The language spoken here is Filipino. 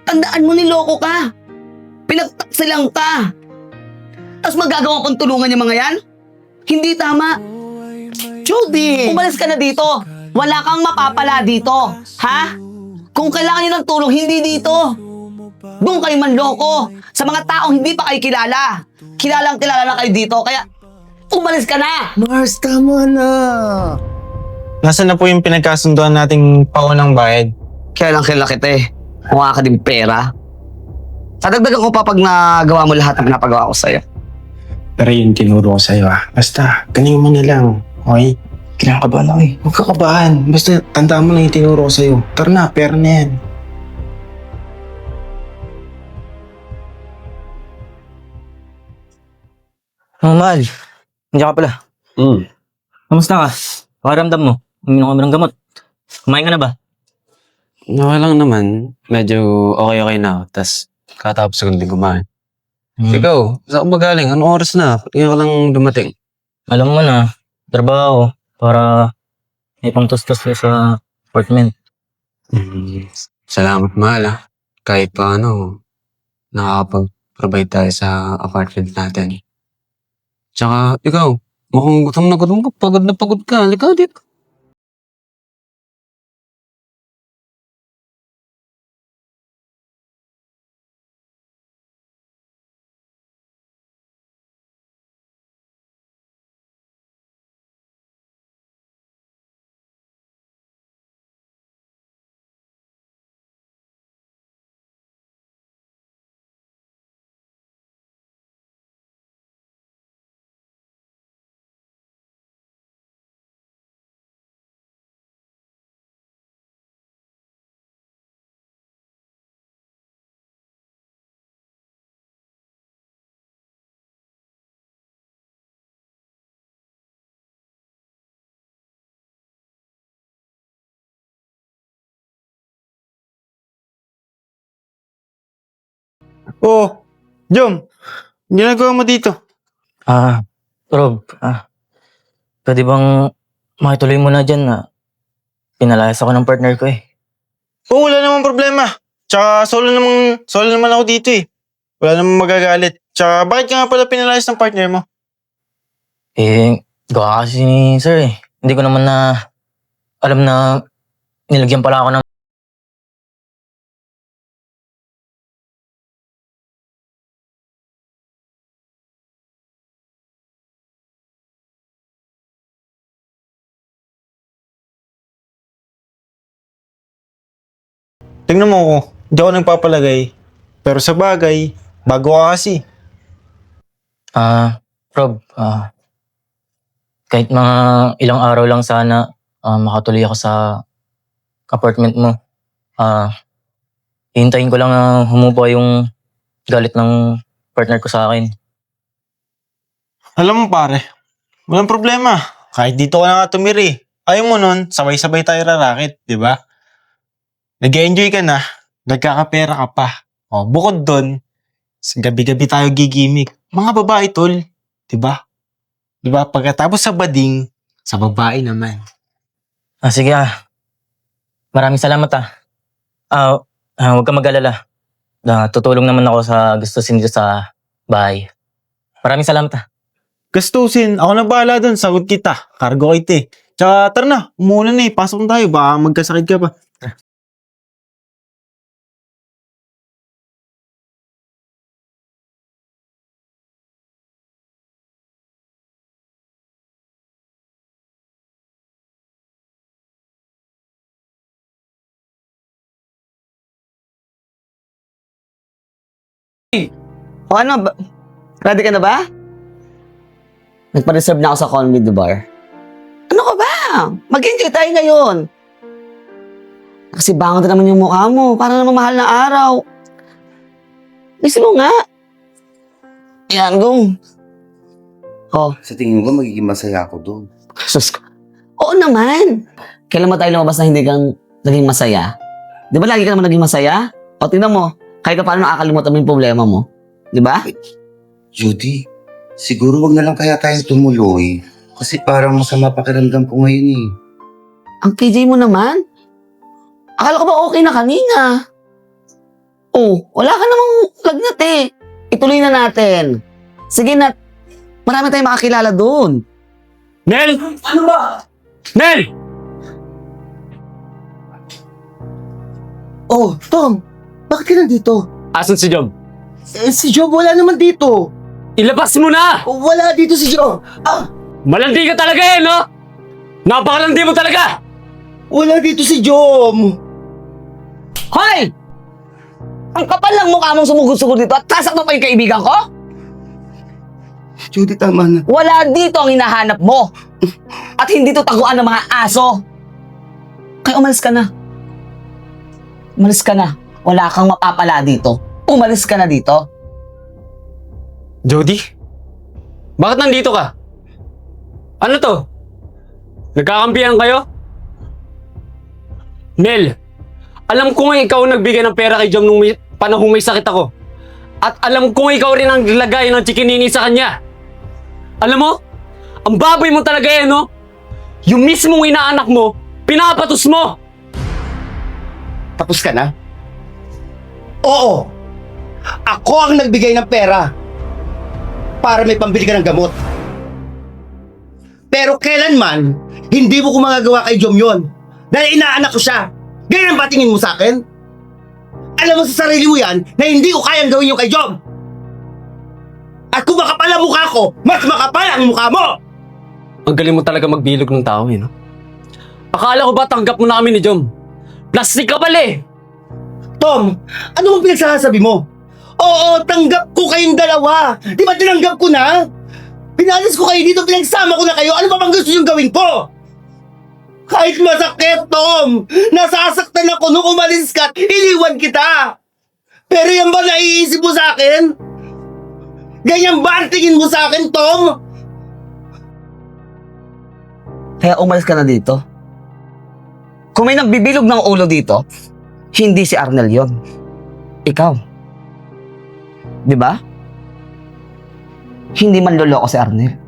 Tandaan mo, niloko ka. Pinagtaksilang ka. Tapos magagawa pang tulungan yung mga yan? Hindi tama. Judy, umalis ka na dito. Wala kang mapapala dito. Ha? Kung kailangan nyo ng tulong, hindi dito. Doon kayo manloko. Sa mga taong hindi pa kayo kilala. Kilalang kilala na kayo dito. Kaya, umalis ka na. Mars, tama na. Nasaan na po yung pinagkasunduan nating paunang bayad? Kaya lang kilala kita eh. Mukha ka din pera. Sadagdagan ko pa pag nagawa mo lahat ng pinapagawa ko sa'yo. Pero yung tinuro ko sa'yo Basta, galing mo na lang. Okay? Kinakabahan ako eh. Huwag ka kabahan. Basta, tandaan mo lang yung tinuro ko sa'yo. Tara na, pera na yan. Oh, mahal. Nandiyan ka pala. Kamusta ka? Pakaramdam mo? Uminom ka ba ng gamot? Kumain ka na ba? Okay lang naman. Medyo okay na ako. Tapos katapos ko din kumain. Ikaw, saan ka ba galing? Anong oras na? Ngayon ka lang dumating. Alam mo na, trabaho para may pangtustos sa apartment. Salamat mahal Kahit pa nakakapag-provide tayo sa apartment natin. Tsaka ikaw, mukhang gutom na ka. Pagod na pagod ka. Halika dito. Oh, Jom. Ang ginagawa mo dito? Rob, pwede bang makituloy mo na dyan na pinalayas ako ng partner ko eh. Oo, wala namang problema. Tsaka solo naman ako dito eh. Wala namang magagalit. Tsaka bakit ka nga pala pinalayas ng partner mo? Gawa kasi ni sir eh. Hindi ko naman na alam na nilagyan pala ako ng Tingnan mo ako. Hindi ako nagpapalagay. Pero sa bagay, bago ka kasi. Rob, kahit mga ilang araw lang sana makatuloy ako sa apartment mo. Hihintayin ko lang na humupa yung galit ng partner ko sa akin. Alam mo pare, walang problema. Kahit dito ka na nga tumiri. Ayaw mo nun, sabay-sabay tayo rarakit, di ba? Nag-enjoy ka na, nagkakapera ka pa. O, bukod dun, sa gabi-gabi tayo gigimik. Mga babae tol, di ba? Di ba? Pagkatapos sa bading, sa babae naman. Sige maraming salamat huwag ka mag-alala. Tutulong naman ako sa gustusin dito sa bahay. Maraming salamat Gastusin, ako na bahala dun, sagot kita. Cargo kita eh. Tsaka tara na, umuulan na eh. Pasok na tayo, baka magkasakit ka pa. O ano, ready ka na ba? Nagpa-reserve na ako sa Convent Bar. Ano ka ba? Mag-enjoy tayo ngayon. Kasi bangon na naman yung mukha mo. Para naman mahal na araw. Gusto mo nga. Yan, gong. Oh, Sa tingin ko, magiging masaya ako doon. sus ko. Oo naman. Kailan ba tayo lumabas na hindi kang naging masaya? Di ba lagi ka naman naging masaya? O tingnan mo, kahit pa paano nakakalimutan mo yung problema mo. Di ba? Judy, siguro wag na lang kaya tayong tumuloy. Kasi parang masama pakiramdam ko ngayon eh. Ang KJ mo naman. Akala ko ba okay na kanina? Oh, wala ka namang lagnat eh. Ituloy na natin. Sige Nat, marami tayong makakilala doon. Nel! Ano ba? Nel! Oh, Tom, bakit ka nandito? Asan si Job? Si Job wala naman dito. Ilabas mo na! Wala dito si Job. Malandi ka talaga eh, no? Napakalandi mo talaga! Wala dito si Job. Hoy! Ang kapal lang mukha mong sumugod-sugod dito at sasaktan pa yung kaibigan ko? Judy, tama na. Wala dito ang hinahanap mo. At hindi to taguan ng mga aso. Kaya umalis ka na. Umalis ka na. Wala kang mapapala dito. Umalis ka na dito. Jody? Bakit nandito ka? Ano to? Nagkakampihan kayo? Nel, alam ko nga ikaw ang nagbigay ng pera kay Jom nung panahong may sakit ako. At alam ko nga ikaw rin ang naglagay ng chikinini sa kanya. Alam mo, ang baboy mo talaga eh, no? Yung mismong inaanak mo, pinapatos mo! Tapos ka na? Oo. Ako ang nagbigay ng pera para may pambili ka ng gamot. Pero kailanman, hindi mo ko magagawa kay Jom yun. Dahil inaanak ko siya. Ganyan ba tingin mo sa akin? Alam mo sa sarili mo yan na hindi ko kayang gawin yung kay Jom. At kung makapal ang mukha ko, mas makapal ang mukha mo! Ang galing mo talaga magbilog ng tao eh, no? Akala ko ba tanggap mo na kami ni Jom? Plastic ka pala eh! Tom, ano bang pinagsasabi mo? Oo, tanggap ko kayong dalawa. Di ba tinanggap ko na? Pinalis ko kayo dito, pinagsama ko na kayo. Ano pa bang gusto niyong gawin ko? Kahit masakit, Tom! Nasasaktan ako nung umalis ka at iniwan kita! Pero yan ba naiisip mo sa akin? Ganyan ba ang tingin mo sa akin, Tom? Kaya umalis ka na dito. Kung may nagbibilog ng ulo dito, hindi si Arnel yon. Ikaw. Di ba? Hindi man loloko si Arnel.